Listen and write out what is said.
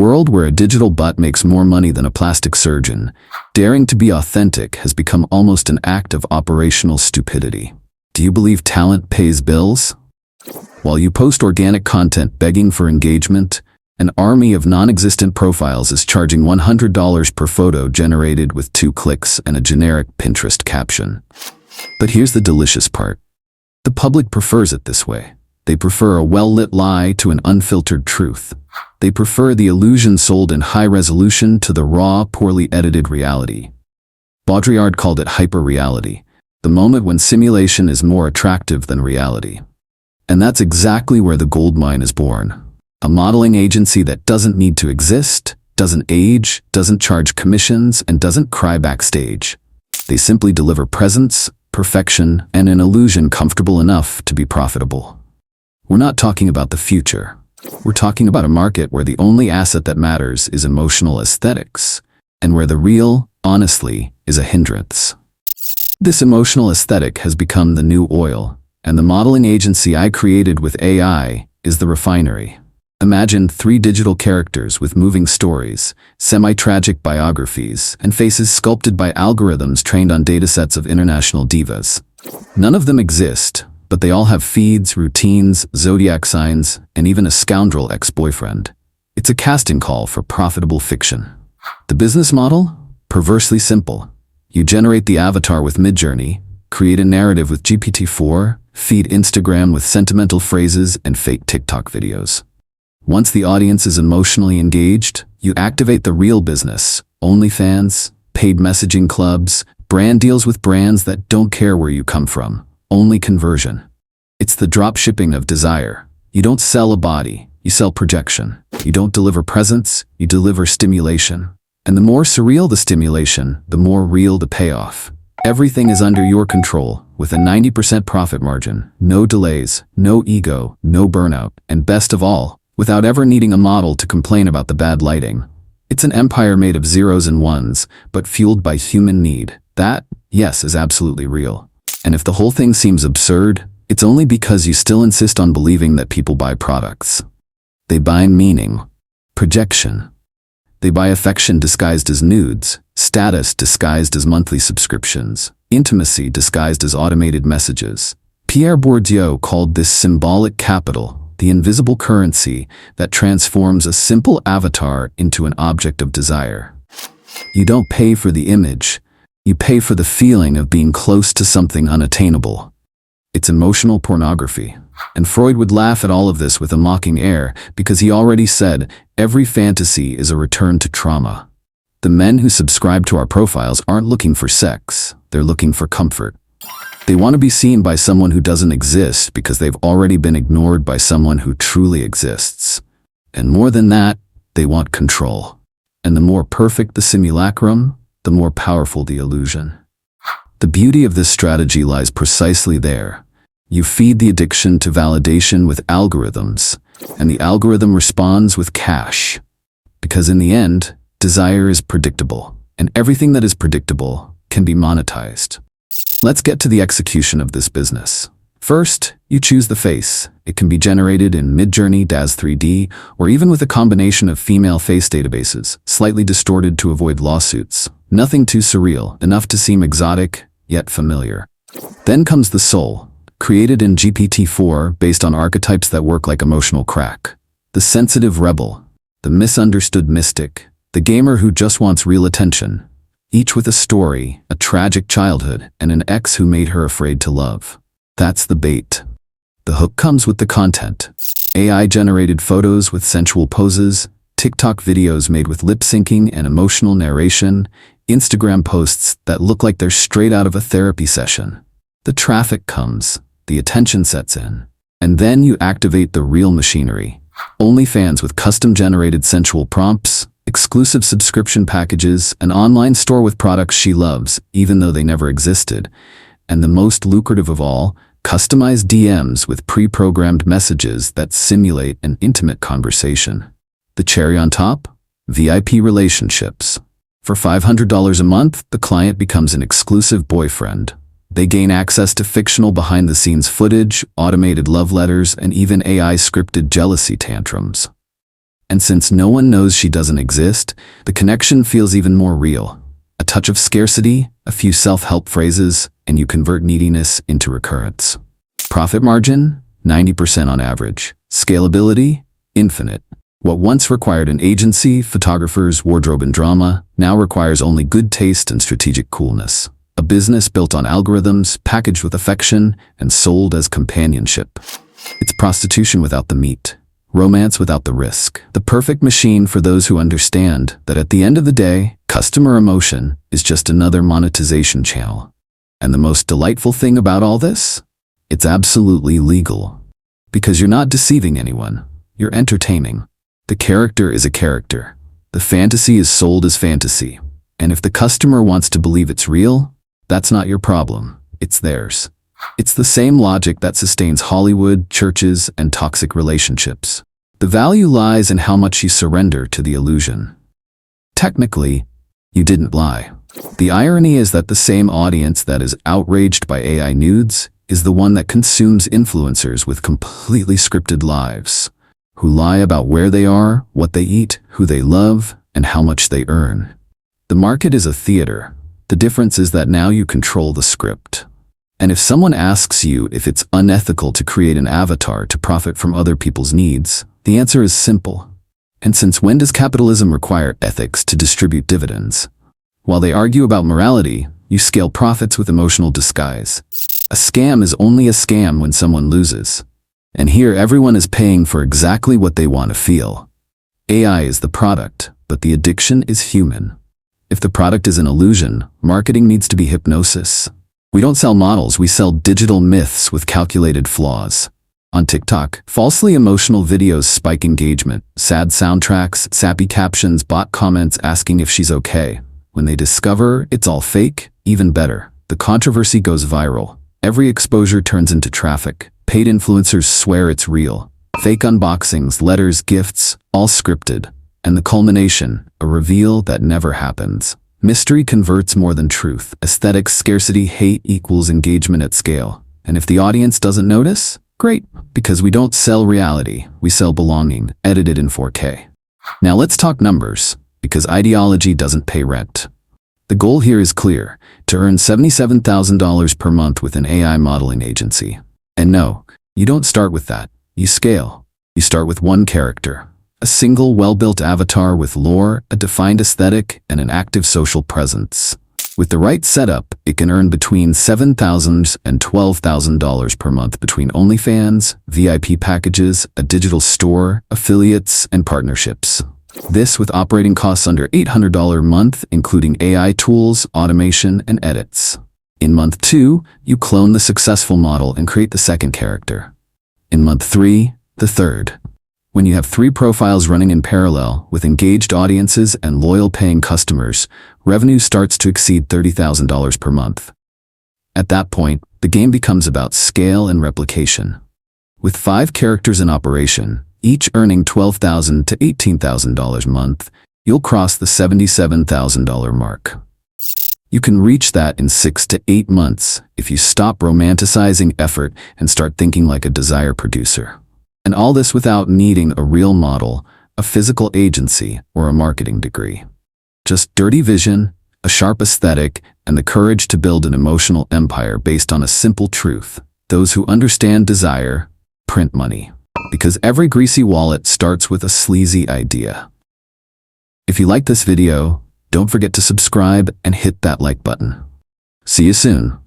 world where a digital butt makes more money than a plastic surgeon, daring to be authentic has become almost an act of operational stupidity. Do you believe talent pays bills? While you post organic content begging for engagement, an army of non-existent profiles is charging $100 per photo generated with 2 clicks and a generic Pinterest caption. But here's the delicious part. The public prefers it this way. They prefer a well-lit lie to an unfiltered truth. They prefer the illusion sold in high resolution to the raw, poorly edited reality. Baudrillard called it hyper-reality, the moment when simulation is more attractive than reality. And that's exactly where the goldmine is born. A modeling agency that doesn't need to exist, doesn't age, doesn't charge commissions, and doesn't cry backstage. They simply deliver presence, perfection, and an illusion comfortable enough to be profitable. We're not talking about the future. We're talking about a market where the only asset that matters is emotional aesthetics, and where the real, honestly, is a hindrance. This emotional aesthetic has become the new oil, and the modeling agency I created with AI is the refinery. Imagine 3 digital characters with moving stories, semi-tragic biographies, and faces sculpted by algorithms trained on datasets of international divas. None of them exist, but they all have feeds, routines, zodiac signs, and even a scoundrel ex-boyfriend. It's a casting call for profitable fiction. The business model? Perversely simple. You generate the avatar with Midjourney, create a narrative with GPT-4, feed Instagram with sentimental phrases and fake TikTok videos. Once the audience is emotionally engaged, you activate the real business: OnlyFans, paid messaging clubs, brand deals with brands that don't care where you come from, only conversion. It's the drop shipping of desire. You don't sell a body, you sell projection. You don't deliver presence, you deliver stimulation. And the more surreal the stimulation, the more real the payoff. Everything is under your control, with a 90% profit margin, no delays, no ego, no burnout, and best of all, without ever needing a model to complain about the bad lighting. It's an empire made of zeros and ones, but fueled by human need. That, yes, is absolutely real. And if the whole thing seems absurd, it's only because you still insist on believing that people buy products. They buy meaning, projection. They buy affection disguised as nudes, status disguised as monthly subscriptions, intimacy disguised as automated messages. Pierre Bourdieu called this symbolic capital, the invisible currency that transforms a simple avatar into an object of desire. You don't pay for the image, you pay for the feeling of being close to something unattainable. It's emotional pornography. And Freud would laugh at all of this with a mocking air, because he already said, every fantasy is a return to trauma. The men who subscribe to our profiles aren't looking for sex, they're looking for comfort. They want to be seen by someone who doesn't exist because they've already been ignored by someone who truly exists. And more than that, they want control. And the more perfect the simulacrum, the more powerful the illusion. The beauty of this strategy lies precisely there. You feed the addiction to validation with algorithms, and the algorithm responds with cash. Because in the end, desire is predictable, and everything that is predictable can be monetized. Let's get to the execution of this business. First, you choose the face. It can be generated in Midjourney, DAZ 3D, or even with a combination of female face databases, slightly distorted to avoid lawsuits. Nothing too surreal, enough to seem exotic, yet familiar. Then comes the soul, created in GPT-4 based on archetypes that work like emotional crack. The sensitive rebel, the misunderstood mystic, the gamer who just wants real attention. Each with a story, a tragic childhood, and an ex who made her afraid to love. That's the bait. The hook comes with the content. AI-generated photos with sensual poses, TikTok videos made with lip-syncing and emotional narration, Instagram posts that look like they're straight out of a therapy session. The traffic comes, the attention sets in, and then you activate the real machinery. OnlyFans with custom-generated sensual prompts, exclusive subscription packages, an online store with products she loves, even though they never existed, and the most lucrative of all, customized DMs with pre-programmed messages that simulate an intimate conversation. The cherry on top? VIP relationships. For $500 a month, the client becomes an exclusive boyfriend. They gain access to fictional behind-the-scenes footage, automated love letters, and even AI-scripted jealousy tantrums. And since no one knows she doesn't exist, the connection feels even more real. A touch of scarcity, a few self-help phrases, and you convert neediness into recurrence. Profit margin, 90% on average. Scalability, infinite. What once required an agency, photographers, wardrobe, and drama, now requires only good taste and strategic coolness. A business built on algorithms, packaged with affection, and sold as companionship. It's prostitution without the meat. Romance without the risk. The perfect machine for those who understand that at the end of the day, customer emotion is just another monetization channel. And the most delightful thing about all this? It's absolutely legal. Because you're not deceiving anyone. You're entertaining. The character is a character. The fantasy is sold as fantasy. And if the customer wants to believe it's real, that's not your problem. It's theirs. It's the same logic that sustains Hollywood, churches, and toxic relationships. The value lies in how much you surrender to the illusion. Technically, you didn't lie. The irony is that the same audience that is outraged by AI nudes is the one that consumes influencers with completely scripted lives, who lie about where they are, what they eat, who they love, and how much they earn. The market is a theater. The difference is that now you control the script. And if someone asks you if it's unethical to create an avatar to profit from other people's needs, the answer is simple. And since when does capitalism require ethics to distribute dividends? While they argue about morality, you scale profits with emotional disguise. A scam is only a scam when someone loses. And here everyone is paying for exactly what they want to feel. AI is the product, but the addiction is human. If the product is an illusion, marketing needs to be hypnosis. We don't sell models, we sell digital myths with calculated flaws. On TikTok, falsely emotional videos spike engagement, sad soundtracks, sappy captions, bot comments asking if she's okay. When they discover it's all fake, even better. The controversy goes viral. Every exposure turns into traffic. Paid influencers swear it's real. Fake unboxings, letters, gifts, all scripted. And the culmination, a reveal that never happens. Mystery converts more than truth. Aesthetics, scarcity, hate equals engagement at scale. And if the audience doesn't notice, great, because we don't sell reality, we sell belonging, edited in 4K. Now let's talk numbers, because ideology doesn't pay rent. The goal here is clear, to earn $77,000 per month with an AI modeling agency. And no, you don't start with that, you scale. You start with one character. A single, well-built avatar with lore, a defined aesthetic, and an active social presence. With the right setup, it can earn between $7,000 and $12,000 per month between OnlyFans, VIP packages, a digital store, affiliates, and partnerships. This with operating costs under $800 a month, including AI tools, automation, and edits. In month 2, you clone the successful model and create the second character. In month 3, the third. When you have 3 profiles running in parallel with engaged audiences and loyal paying customers, revenue starts to exceed $30,000 per month. At that point, the game becomes about scale and replication. With 5 characters in operation, each earning $12,000 to $18,000 a month, you'll cross the $77,000 mark. You can reach that in 6 to 8 months if you stop romanticizing effort and start thinking like a desire producer. And all this without needing a real model, a physical agency, or a marketing degree. Just dirty vision, a sharp aesthetic, and the courage to build an emotional empire based on a simple truth. Those who understand desire, print money. Because every greasy wallet starts with a sleazy idea. If you like this video, don't forget to subscribe and hit that like button. See you soon.